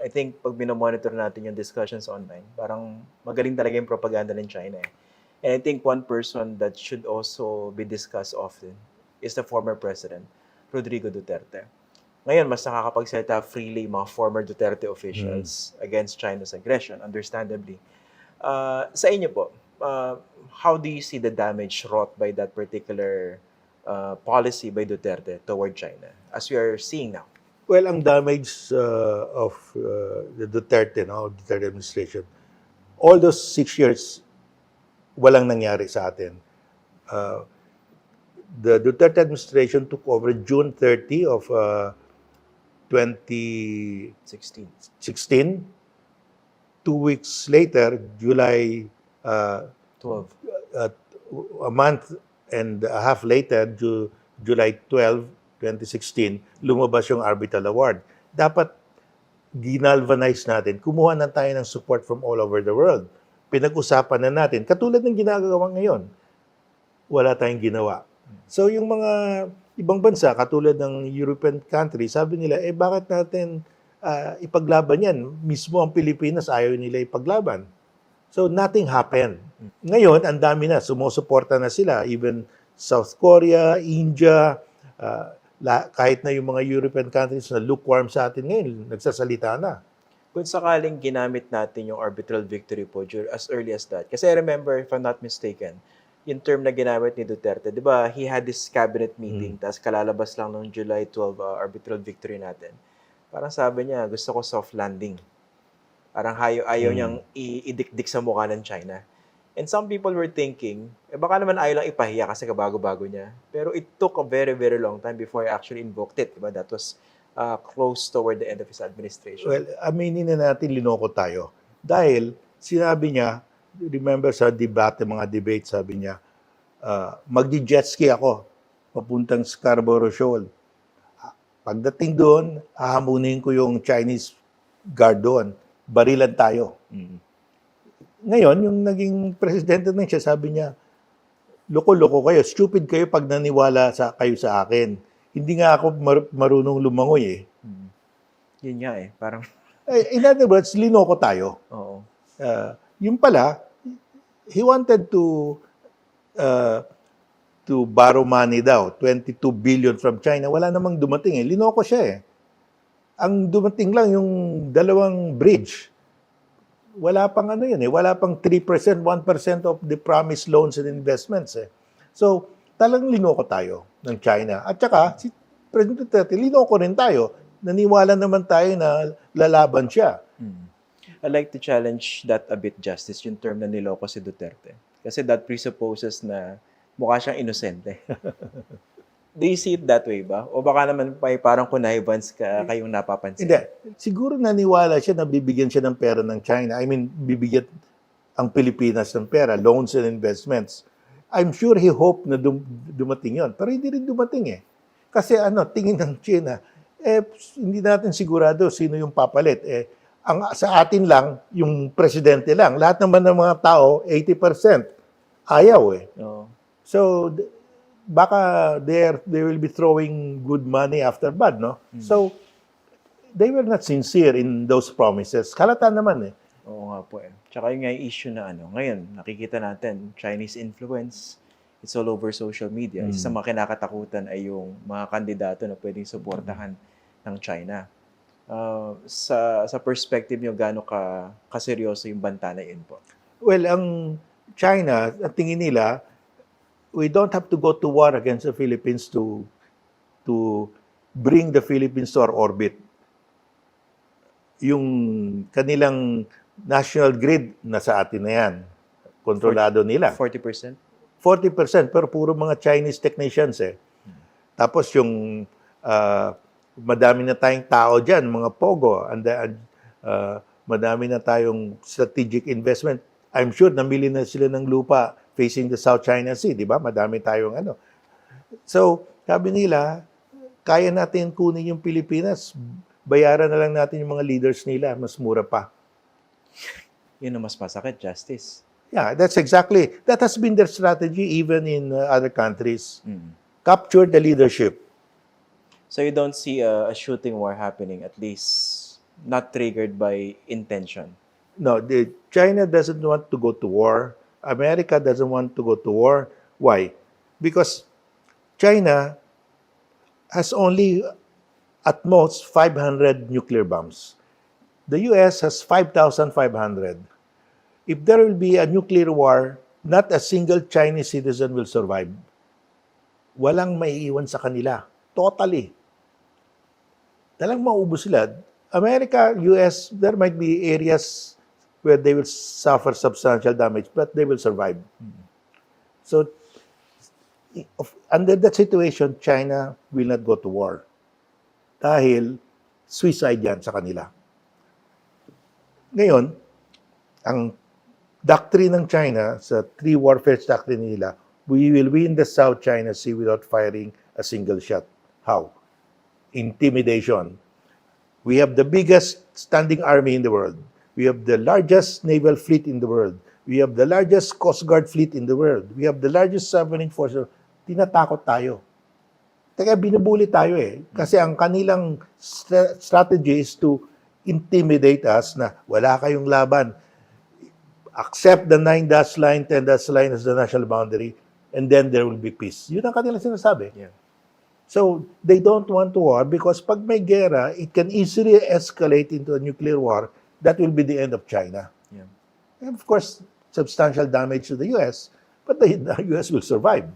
I think pag binomonitor natin yung discussions online, parang magaling talaga yung propaganda ng China eh. And I think one person that should also be discussed often is the former president, Rodrigo Duterte. Ngayon, mas nakakapagsalita freely yung mga former Duterte officials against China's aggression, understandably. Sa inyo po, how do you see the damage wrought by that particular policy by Duterte toward China, as we are seeing now? Well, ang damage of the Duterte, no, Duterte administration, all those 6 years, walang nangyari sa atin. The Duterte administration took over June 30 of 2016. 16, 2 weeks later, July 12. a month and a half later, July 12, 2016, lumabas yung Arbitral Award. Dapat ginalvanize natin, kumuha na tayo ng support from all over the world. Pinag-usapan na natin, katulad ng ginagawa ngayon, wala tayong ginawa. So yung mga ibang bansa, katulad ng European country, sabi nila, bakit natin ipaglaban yan? Mismo ang Pilipinas, ayaw nila ipaglaban. So nothing happened. Ngayon, ang dami na, sumusuporta na sila. Even South Korea, India, kahit na yung mga European countries na lukewarm sa atin ngayon, nagsasalita na. Kung sakaling ginamit natin yung arbitral victory po as early as that. Kasi I remember, if I'm not mistaken, yung term na ginamit ni Duterte, di ba, he had this cabinet meeting, tapos kalalabas lang ng July 12 arbitral victory natin. Parang sabi niya, gusto ko soft landing. Parang ayaw niyang idikdik sa mukha ng China. And some people were thinking, baka naman ayaw lang ipahiya kasi kabago-bago niya. Pero it took a very, very long time before he actually invoked it. Diba? That was close toward the end of his administration. Well, aminin na natin, linoko tayo. Dahil, sinabi niya, remember sa mga debate, sabi niya, magdi-jet ski ako, papuntang Scarborough Shoal. Pagdating doon, hahamunin ko yung Chinese guard doon. Barilan tayo. Ngayon, yung naging presidente na siya, sabi niya, loko-loko kayo, stupid kayo pag naniwala kayo sa akin. Hindi nga ako marunong lumangoy eh. Yun nga eh, parang... In other words, linoko tayo. Oo. Yung pala, he wanted to borrow money daw, 22 billion from China. Wala namang dumating eh. Linoko siya eh. Ang dumating lang yung dalawang bridge. Wala pang yan eh. Wala pang 3%, 1% of the promised loans and investments eh. So, talagang linoko tayo ng China. At saka, si President Duterte, linoko rin tayo. Naniwala naman tayo na lalaban siya. I'd like to challenge that a bit, Justice, yung term na niloko si Duterte. Kasi that presupposes na mukha siyang inosente. Do you see it that way ba? O baka naman parang connivance kayong napapansin? Hindi. Siguro naniwala siya na bibigyan siya ng pera ng China. I mean, bibigyan ang Pilipinas ng pera, loans and investments. I'm sure he hoped na dumating yon. Pero hindi rin dumating eh. Kasi tingin ng China, hindi natin sigurado sino yung papalit. Sa atin lang, yung presidente lang. Lahat naman ng mga tao, 80%, ayaw eh. Oo. So, baka they will be throwing good money after bad, no? So, they were not sincere in those promises. Halata naman eh. Oo nga po eh. Tsaka yung issue na ngayon, nakikita natin, Chinese influence, it's all over social media. Isa sa mga kinakatakutan ay yung mga kandidato na pwedeng suportahan ng China. Sa perspective nyo, gaano kaseryoso yung banta na yun po? Well, ang China, ang tingin nila, we don't have to go to war against the Philippines to bring the Philippines to our orbit. Yung kanilang national grid, nasa atin na yan. Kontrolado nila. 40%? 40%, pero puro mga Chinese technicians eh. Tapos yung madami na tayong tao dyan, mga pogo, madami na tayong strategic investment. I'm sure namili na sila ng lupa facing the South China Sea, di ba? Madami tayong So, sabi nila, kaya natin kunin yung Pilipinas, bayaran na lang natin yung mga leaders nila, mas mura pa. Yun ang mas masakit, Justice. Yeah, that has been their strategy even in other countries. Capture the leadership. So you don't see a shooting war happening, at least not triggered by intention. No, China doesn't want to go to war. America doesn't want to go to war. Why? Because China has only at most 500 nuclear bombs. The US has 5,500. If there will be a nuclear war, not a single Chinese citizen will survive. Walang maiiwan sa kanila. Totally. Talagang maubos sila. America, US, there might be areas where they will suffer substantial damage, but they will survive. So, under that situation, China will not go to war. Dahil suicide yan sa kanila. Ngayon, ang doctrine ng China, sa three warfare doctrine nila, we will win the South China Sea without firing a single shot. How? Intimidation. We have the biggest standing army in the world. We have the largest naval fleet in the world. We have the largest Coast Guard fleet in the world. We have the largest submarine force. Tinatakot tayo. Kaya binubuli tayo eh. Kasi ang kanilang strategy is to intimidate us na wala kayong laban. Accept the 9-dash line, 10-dash line as the national boundary, and then there will be peace. Yun ang kanilang sinasabi. Yeah. So, they don't want to war because pag may gera, it can easily escalate into a nuclear war. That will be the end of China. Yeah. And of course, substantial damage to the US, but the US will survive.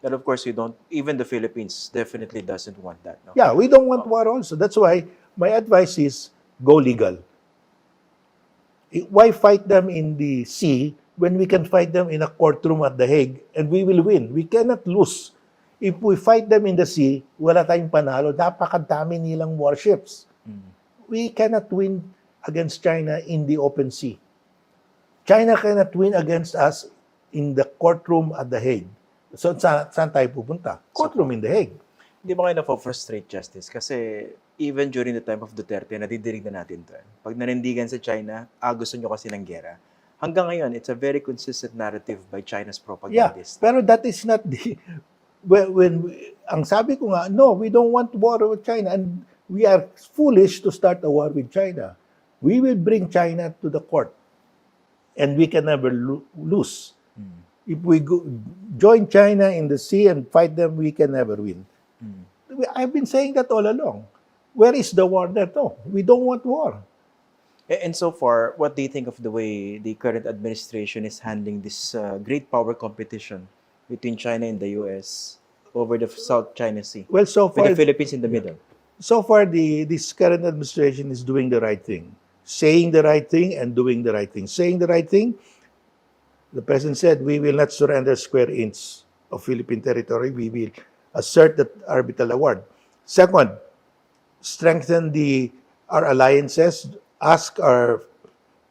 But of course, you don't. Even the Philippines definitely doesn't want that. No? Yeah, we don't want war also. That's why my advice is go legal. Why fight them in the sea when we can fight them in a courtroom at The Hague and we will win? We cannot lose. If we fight them in the sea, wala tayong panalo. Napakadami nilang warships. We cannot win against China in the open sea. China cannot win against us in the courtroom at The Hague. So, saan tayo pupunta? Courtroom in The Hague. Hindi ba kayo na-frustrate, Justice? Kasi even during the time of Duterte, nadidinig na natin to. Pag nanindigan sa China, gusto nyo kasi ng gera. Hanggang ngayon, it's a very consistent narrative by China's Yeah, propagandists. pero that is not the... ang sabi ko nga, no, we don't want war with China and we are foolish to start a war with China. We will bring China to the court and we can never lose. If we join China in the sea and fight them, we can never win. I've been saying that all along. Where is the war there? No, we don't want war. And so far, what do you think of the way the current administration is handling this great power competition between China and the US over the South China Sea, Well, so with far, the Philippines in the middle? so far this current administration is doing the right thing. Saying the right thing and doing the right thing. Saying the right thing, the President said, we will not surrender square inch of Philippine territory. We will assert that arbitral award. Second, strengthen our alliances, ask our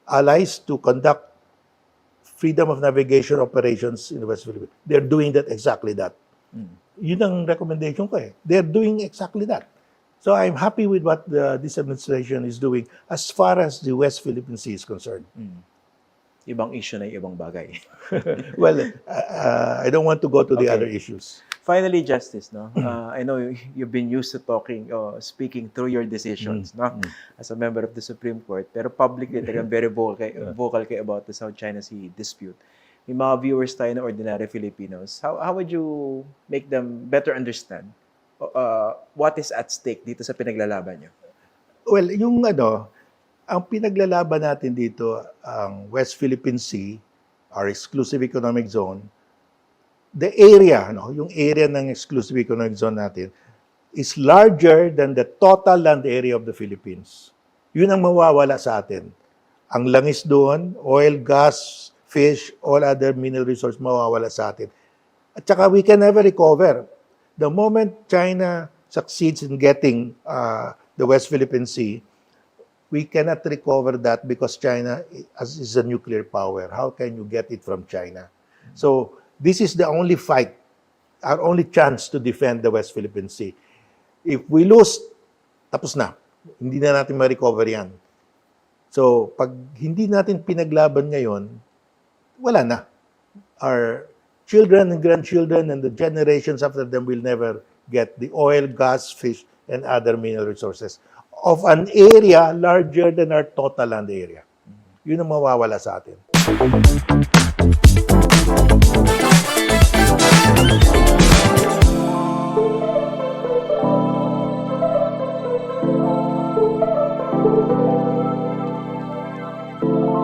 allies to conduct freedom of navigation operations in the West Philippines. They're doing exactly that. Yun ang recommendation ko eh. They're doing exactly that. So I'm happy with what this administration is doing as far as the West Philippine Sea is concerned. Ibang issue na ibang bagay. Well, I don't want to go to the Okay. other issues. Finally, Justice, no? I know you've been used to speaking through your decisions, no? As a member of the Supreme Court. Pero publicly, talagang very vocal kayo about the South China Sea dispute. May mga viewers tayo na ordinary Filipinos. How would you make them better understand what is at stake dito sa pinaglalaban nyo? Well, ang pinaglalaban natin dito, ang West Philippine Sea, our exclusive economic zone, the area, yung area ng exclusive economic zone natin, is larger than the total land area of the Philippines. Yun ang mawawala sa atin. Ang langis doon, oil, gas, fish, all other mineral resource mawawala sa atin. At saka we can never recover. The moment China succeeds in getting the West Philippine Sea, we cannot recover that because China is a nuclear power. How can you get it from China? So this is the only fight, our only chance to defend the West Philippine Sea. If we lose, tapos na. Hindi na natin ma-recover yan. So pag hindi natin pinaglaban ngayon, wala na. Our children and grandchildren and the generations after them will never get the oil, gas, fish, and other mineral resources. of an area larger than our total land area. Yun ang mawawala sa atin.